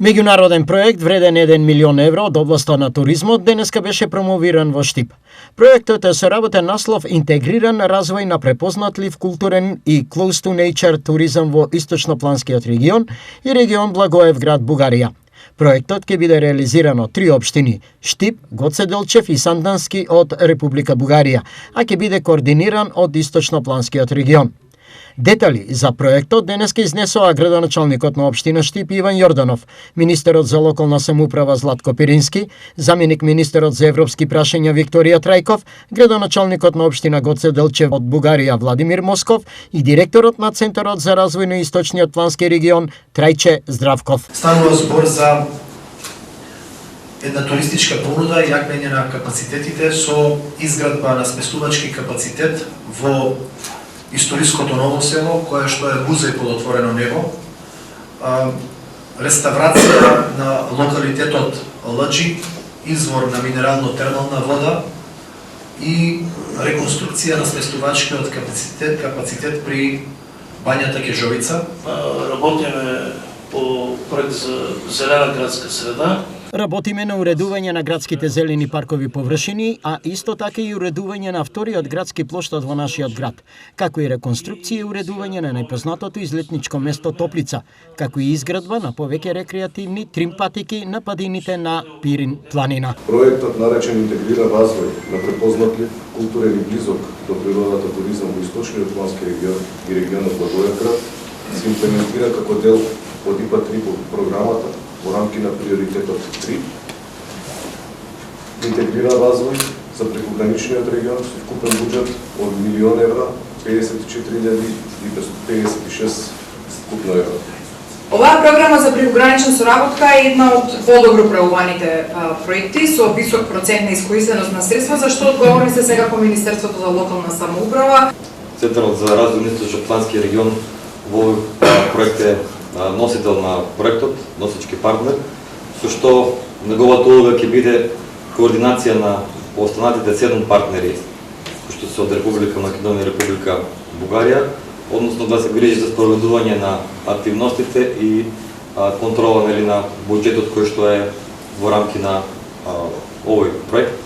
Меѓународен проект вреден 1 милион евро од областа на туризмот денеска беше промовиран во Штип. Проектот е соработен наслов Интегриран развој на препознатлив културен и close to nature туризам во Источнопланскиот регион и регион Благоевград, Бугарија. Проектот ќе биде реализиран од 3 општини: Штип, Гоце Делчев и Сандански од Република Бугарија, а ќе биде координиран од Источнопланскиот регион. Детали за проектот денеска изнесоа градоначалникот на општина Штип Иван Јорданов, министерот за локална самоуправа Златко Пирински, заменик министерот за европски прашања Викторија Трајков, градоначалникот на општина Гоце Делчев од Бугарија Владимир Москов и директорот на Центарот за развој на Источниот плански регион Трајче Здравков. Станува збор за една туристичка понуда и јакнење на капацитетите со изградба на сместувачки капацитет во историското ново село, кое што е музеј под отворено небо, реставрација на локалитетот Лаџи, извор на минерално-термална вода и реконструкција на сместувачкиот капацитет при бањата Кежовица. Работиме по проект за зелена градска среда. Работиме на уредување на градските зелени паркови површини, а исто така и уредување на вториот градски плоштад во нашиот град, како и реконструкција и уредување на најпознатото излетничко место Топлица, како и изградба на повеќе рекреативни тримпатики на падините на Пирин планина. Проектот наречен Интегриран развој на препознатлив културен и близок до природата туризам во Источниот плански регион и регионот Благоевград се имплементира како дел од ИПА-3 програмата во рамки на приоритетот 3, интегриран развој за прекограничниот регион со вкупен буџет од 1 милион евра, 54.556 вкупно евра. Оваа програма за прекогранична соработка е една од подобро управуваните проекти со висок процент на искористеност на средства, за што одговорни се сега по Министерството за локална самоуправа. Центарот за развој на Источноплански регион во проект е носител на проектот, носечки партнер, со што неговата улога ќе биде координација на останатите 7 партнери, кои што се од Република Македонија и Република Бугарија, односно да се грижи за спроведување на активностите и контрола на буџетот кој што е во рамки на овој проект.